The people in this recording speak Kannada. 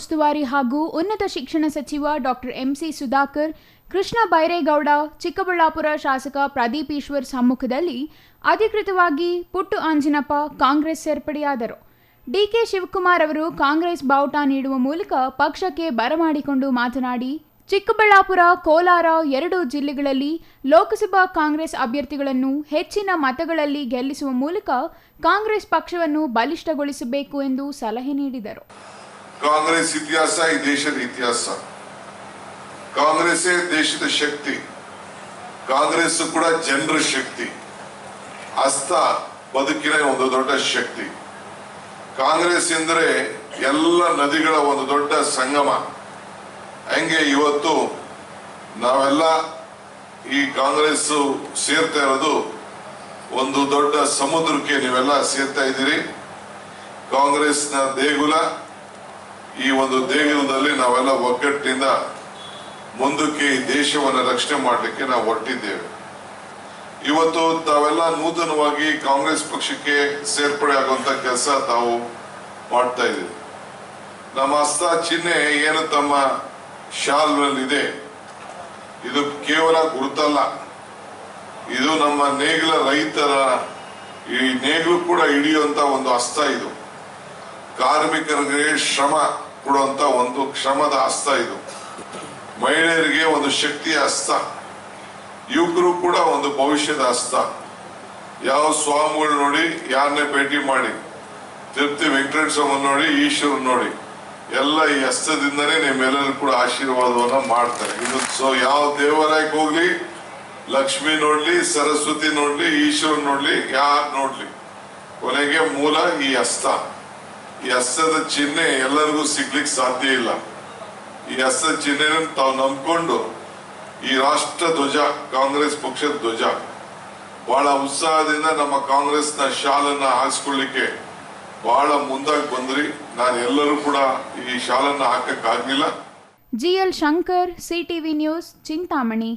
ಉಸ್ತುವಾರಿ ಹಾಗೂ ಉನ್ನತ ಶಿಕ್ಷಣ ಸಚಿವ ಡಾಕ್ಟರ್ ಎಂಸಿ ಸುಧಾಕರ್, ಕೃಷ್ಣ ಬೈರೇಗೌಡ, ಚಿಕ್ಕಬಳ್ಳಾಪುರ ಶಾಸಕ ಪ್ರದೀಪ್ ಈಶ್ವರ್ ಸಮ್ಮುಖದಲ್ಲಿ ಅಧಿಕೃತವಾಗಿ ಪುಟ್ಟು ಆಂಜಿನಪ್ಪ ಕಾಂಗ್ರೆಸ್ ಸೇರ್ಪಡೆಯಾದರು. ಡಿಕೆ ಶಿವಕುಮಾರ್ ಅವರು ಕಾಂಗ್ರೆಸ್ ಬಾವುಟ ನೀಡುವ ಮೂಲಕ ಪಕ್ಷಕ್ಕೆ ಬರಮಾಡಿಕೊಂಡು ಮಾತನಾಡಿ, ಚಿಕ್ಕಬಳ್ಳಾಪುರ, ಕೋಲಾರ ಎರಡೂ ಜಿಲ್ಲೆಗಳಲ್ಲಿ ಲೋಕಸಭಾ ಕಾಂಗ್ರೆಸ್ ಅಭ್ಯರ್ಥಿಗಳನ್ನು ಹೆಚ್ಚಿನ ಮತಗಳಲ್ಲಿ ಗೆಲ್ಲಿಸುವ ಮೂಲಕ ಕಾಂಗ್ರೆಸ್ ಪಕ್ಷವನ್ನು ಬಲಿಷ್ಠಗೊಳಿಸಬೇಕು ಎಂದು ಸಲಹೆ ನೀಡಿದರು. ಕಾಂಗ್ರೆಸ್ ಇತಿಹಾಸ ಈ ದೇಶದ ಇತಿಹಾಸ. ಕಾಂಗ್ರೆಸ್ಸೇ ದೇಶದ ಶಕ್ತಿ. ಕಾಂಗ್ರೆಸ್ ಕೂಡ ಜನರ ಶಕ್ತಿ. ಹಸ್ತ ಬದುಕಿನ ಒಂದು ದೊಡ್ಡ ಶಕ್ತಿ. ಕಾಂಗ್ರೆಸ್ ಎಂದರೆ ಎಲ್ಲ ನದಿಗಳ ಒಂದು ದೊಡ್ಡ ಸಂಗಮ. ಹಂಗೆ ಇವತ್ತು ನಾವೆಲ್ಲ ಈ ಕಾಂಗ್ರೆಸ್ ಸೇರ್ತಾ ಇರೋದು ಒಂದು ದೊಡ್ಡ ಸಮುದ್ರಕ್ಕೆ ನೀವೆಲ್ಲ ಸೇರ್ತಾ ಇದ್ದೀರಿ. ಕಾಂಗ್ರೆಸ್ನ ದೇಗುಲ, ಈ ಒಂದು ದೇಗುಲದಲ್ಲಿ ನಾವೆಲ್ಲ ಒಗ್ಗಟ್ಟಿನಿಂದ ಮುಂದಕ್ಕೆ ಈ ದೇಶವನ್ನು ರಕ್ಷಣೆ ಮಾಡಲಿಕ್ಕೆ ನಾವು ಹೊರಟಿದ್ದೇವೆ. ಇವತ್ತು ತಾವೆಲ್ಲ ನೂತನವಾಗಿ ಕಾಂಗ್ರೆಸ್ ಪಕ್ಷಕ್ಕೆ ಸೇರ್ಪಡೆ ಆಗುವಂತ ಕೆಲಸ ತಾವು ಮಾಡ್ತಾ ಇದ್ದೀವಿ. ನಮ್ಮ ಹಸ್ತ ಚಿಹ್ನೆ ಏನು ತಮ್ಮ ಶಾಲ್ನಲ್ಲಿದೆ, ಇದು ಕೇವಲ ಗುರುತಲ್ಲ, ಇದು ನಮ್ಮ ನೇಗಿಲ ರೈತರ ಈ ನೇಗಿಲು ಕೂಡ ಹಿಡಿಯುವಂತ ಒಂದು ಹಸ್ತ. ಇದು ಕಾರ್ಮಿಕರಿಗೆ ಶ್ರಮ ಕೊಡುವಂತ ಒಂದು ಶ್ರಮದ ಹಸ್ತ. ಇದು ಮಹಿಳೆಯರಿಗೆ ಒಂದು ಶಕ್ತಿಯ ಹಸ್ತ. ಯುವಕರು ಕೂಡ ಒಂದು ಭವಿಷ್ಯದ ಹಸ್ತ. ಯಾವ ಸ್ವಾಮಿಗಳು ನೋಡಿ, ಯಾರನ್ನೇ ಭೇಟಿ ಮಾಡಿ, ತಿರುಪತಿ ವೆಂಕಟೇಶ್ವರ ಸ್ವಾಮಿ ನೋಡಿ, ಈಶ್ವರ ನೋಡಿ, ಎಲ್ಲ ಈ ಹಸ್ತದಿಂದನೇ ನಿಮ್ಮೆಲ್ಲರೂ ಕೂಡ ಆಶೀರ್ವಾದವನ್ನ ಮಾಡ್ತಾರೆ. ಇದು ಯಾವ ದೇವಾಲಯಕ್ಕೆ ಹೋಗ್ಲಿ, ಲಕ್ಷ್ಮಿ ನೋಡ್ಲಿ, ಸರಸ್ವತಿ ನೋಡ್ಲಿ, ಈಶ್ವರ ನೋಡ್ಲಿ, ಯಾರು ನೋಡ್ಲಿ, ಕೊನೆಗೆ ಮೂಲ ಈ ಹಸ್ತ. ಈ ಹಸ್ತದ ಚಿಹ್ನೆ ಎಲ್ಲರಿಗೂ ಸಿಗ್ಲಿಕ್ಕೆ ಸಾಧ್ಯ ಇಲ್ಲ. ಈ ಹಸ್ತದ ಚಿಹ್ನೆ ತಾವು ನಂಬ್ಕೊಂಡು ಈ ರಾಷ್ಟ್ರ ಧ್ವಜ, ಕಾಂಗ್ರೆಸ್ ಪಕ್ಷದ ಧ್ವಜ, ಬಹಳ ಉತ್ಸಾಹದಿಂದ ನಮ್ಮ ಕಾಂಗ್ರೆಸ್ನ ಶಾಲನ್ನ ಹಾಕಿಸ್ಕೊಳ್ಳಿಕ್ಕೆ ಬಹಳ ಮುಂದಾಗಿ ಬಂದ್ರಿ. ನಾನು ಎಲ್ಲರೂ ಕೂಡ ಈ ಶಾಲನ್ನ ಹಾಕಕ್ಕಾಗ್ಲಿಲ್ಲ. GL Shankar, CTV news, Chintamani.